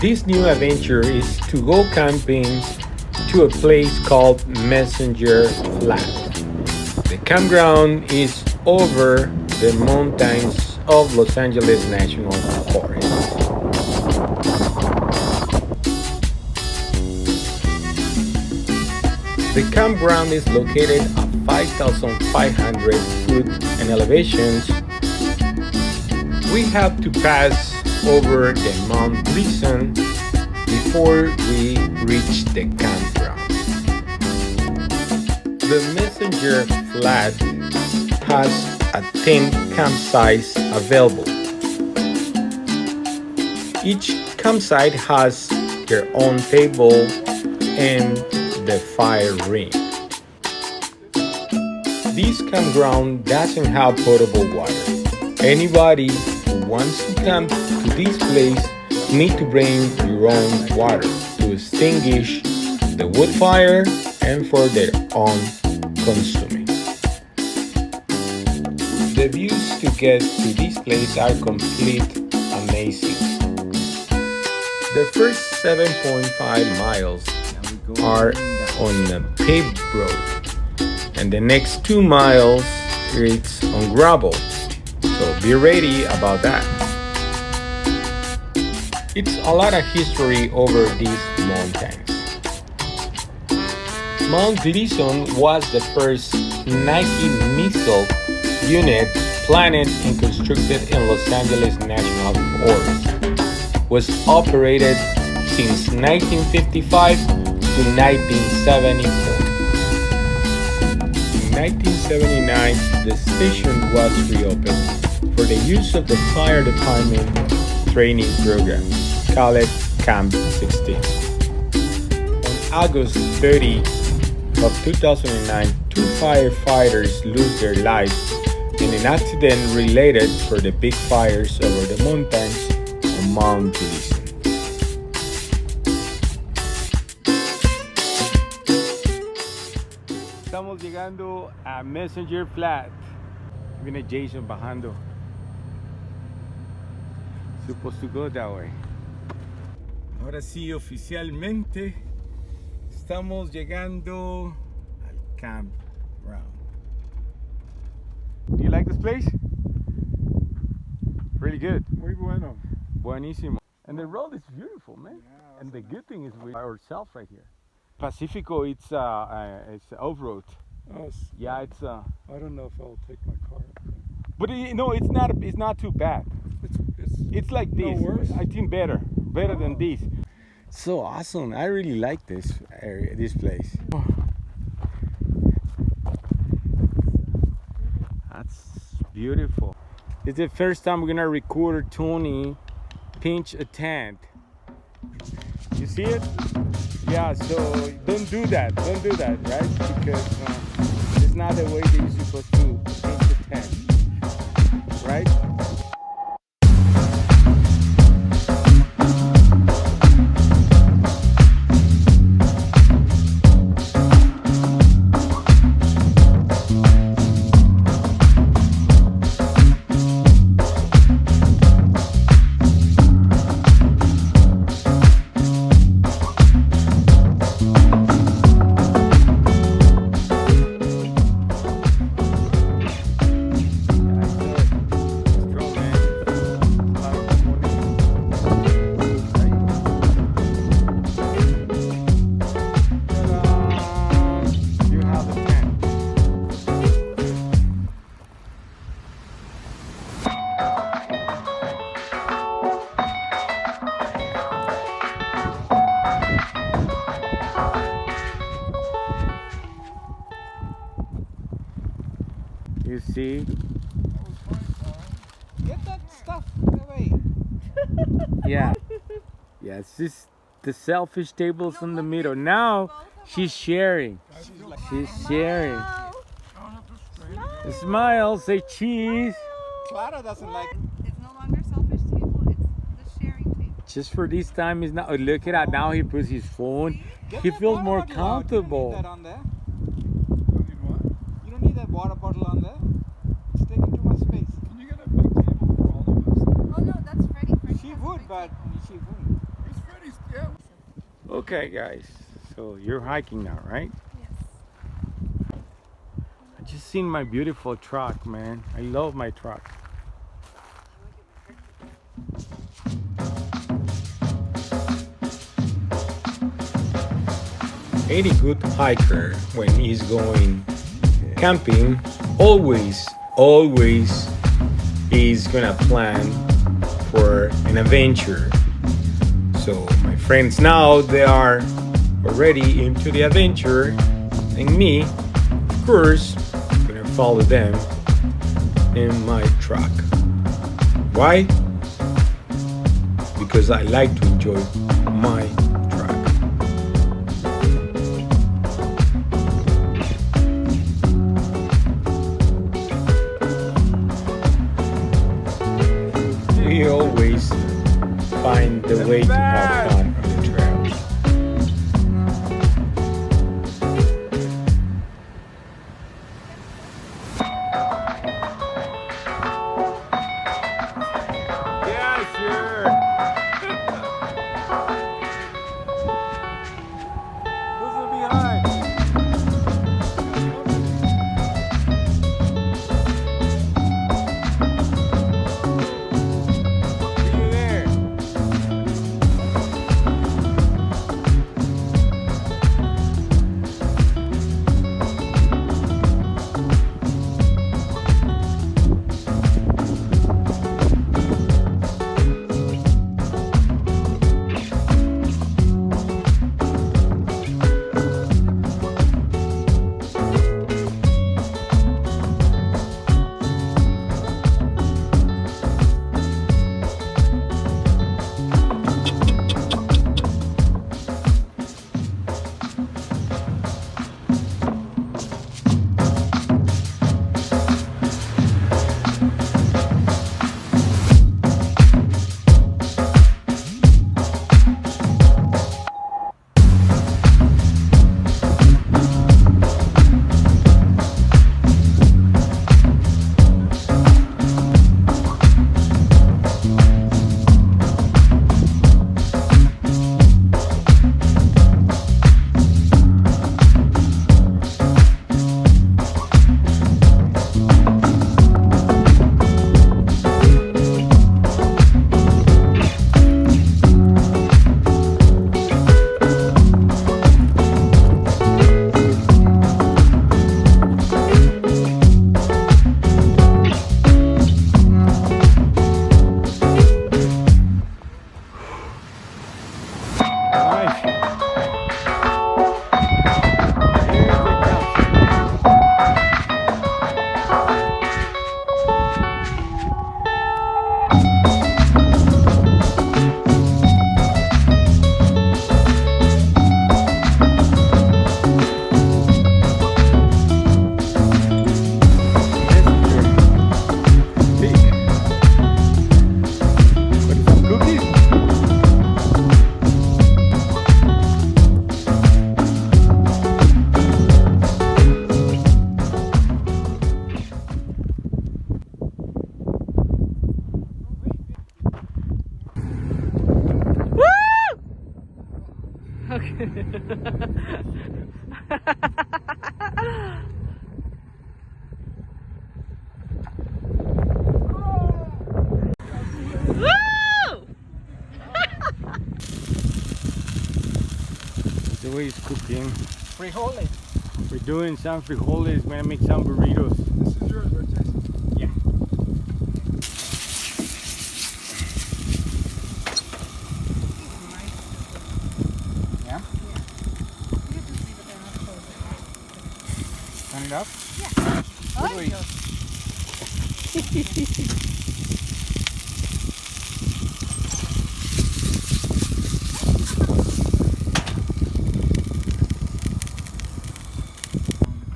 this new adventure is to go camping to a place called Messenger Flat. The campground is over the mountains of Los Angeles National Forest. The campground is located at 5,500 feet in elevations. We have to pass over the Mount Gleason before we reach the campground. The Messenger Flat has a 10 campsites available. Each campsite has their own table and the fire ring. This campground doesn't have potable water. Anybody who wants to camp to this place need to bring your own water to extinguish the wood fire and for their own consuming. The views to get to this place are complete amazing. The first 7.5 miles are on a paved road, and the next 2 miles it's on gravel. So be ready about that. It's a lot of history over these mountains. Mount Gleason was the first Nike missile unit planned and constructed in Los Angeles National Forest. Was operated since 1955 to 1974. In 1979, the station was reopened for the use of the fire department training program, called Camp 16. On August 30 of 2009, 2 firefighters lost their lives in an accident related for the big fires over the mountains of Mount Gleason. Estamos llegando a Messenger Flat. Viene Jason bajando. Supposed to go that way. Ahora sí, oficialmente estamos llegando al campground. Do you like this place? Really good. Muy bueno. Buenísimo. And the road is beautiful, man. Yeah, and the good thing is we are ourselves right here. Pacifico, it's off-road. Oh, Yeah, it's I don't know if I'll take my car up there. but no, it's not too bad. It's like no this. worse? I think better than Oh. this. So awesome! I really like this area, this place. That's beautiful. It's the first time we're gonna record Tony pinch a tent. You see it? Yeah. So don't do that, right? Because it's not the way that you're supposed to pinch a tent, right? You see? Get that stuff away. Yeah. Yeah, it's just the selfish tables in the middle. Now she's sharing. She's sharing. Smile, say cheese. Clara doesn't like it. It's no longer selfish table, it's the sharing table. Just for this time is now. Look at that. Now he puts his phone. Get He that feels water more bottle out. comfortable. You don't need that on there. You don't need that water bottle on there. It's taking too much space. Can you get a big table for all of us? Oh no, that's Freddie. Freddie She has a would, big but table. she wouldn't. Where's Freddie? Okay, guys. So you're hiking now, right? Yes. I just seen my beautiful truck, man. I love my truck. Any good hiker, when he's going camping, always is gonna plan for an adventure. So my friends now, they are already into the adventure, and me, of course, gonna follow them in my truck. Why? Because I like to enjoy my truck. We always find the way to have fun on the trails. Yeah, sure. Those will be high. See you there. Nice. Here's the campsite. Okay. Woo! The way he's cooking. Frijoles. We're doing some frijoles. We're gonna make some burritos. This is yours, right, Jason? Yeah. Yeah? Turn it up? Ay, Dios.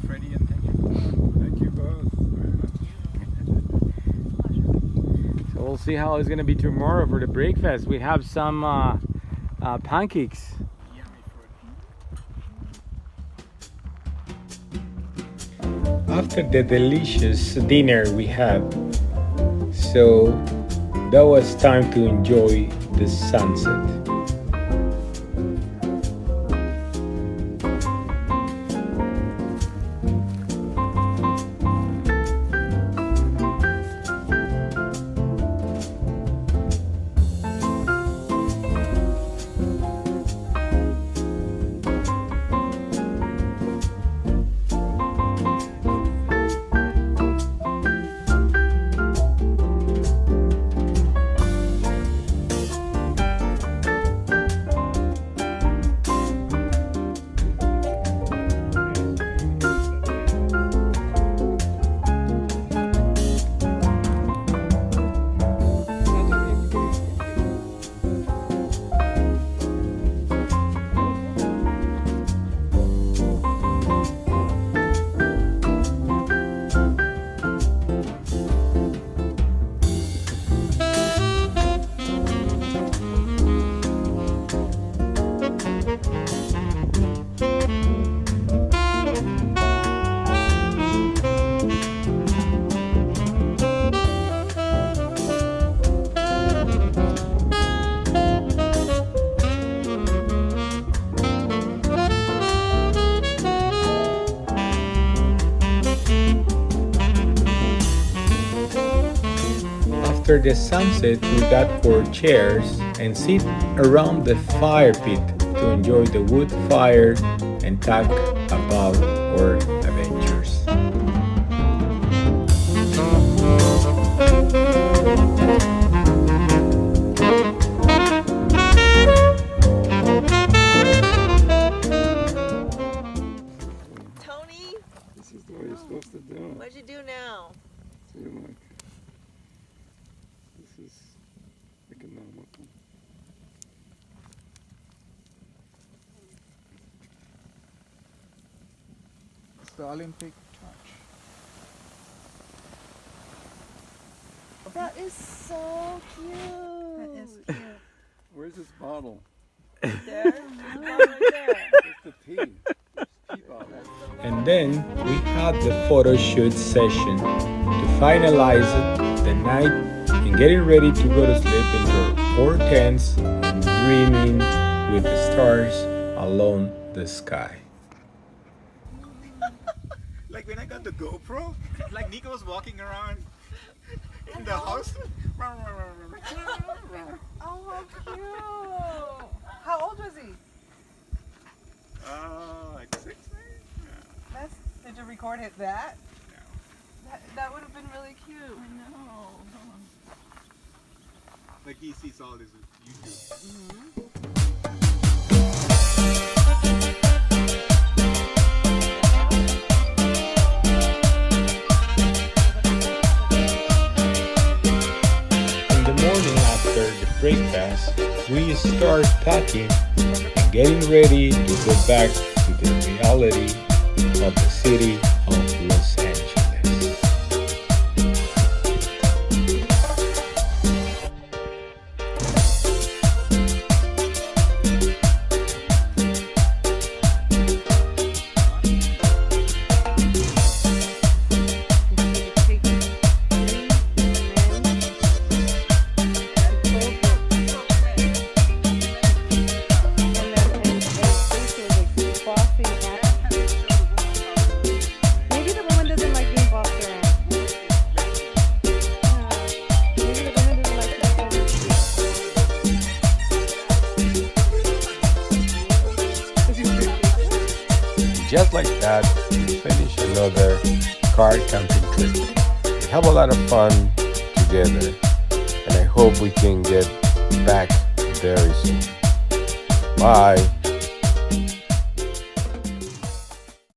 Freddie, and thank you. Thank you both very much. So we'll see how it's gonna be tomorrow for the breakfast. We have some pancakes. Yummy food. After the delicious dinner we had, so that was time to enjoy the sunset. After the sunset, we got 4 chairs and sit around the fire pit to enjoy the wood fire and talk about our adventures. Tony, This is the way you're supposed to do it. what'd you do now? See, look. This is economical. It's the Olympic touch. That is so cute. That is cute. Where's this bottle? There? Right there. It's the tea. There's tea bottle. And then we had the photo shoot session to finalize the night and getting ready to go to sleep in your 4 tents and dreaming with the stars along the sky. Like when I got the GoPro, like Nico was walking around in the house. Oh, how cute. How old was he? Like 6 maybe? Did you record it that? No. That would have been really cute. I know. Like he sees all this YouTube. In the morning after the breakfast, we start packing and getting ready to go back to the reality of the city of Los Angeles. Maybe the woman doesn't like being bossed around. Maybe the woman doesn't like Just like that, we finish another car camping trip. We have a lot of fun together, and I hope we can get back very soon. Bye.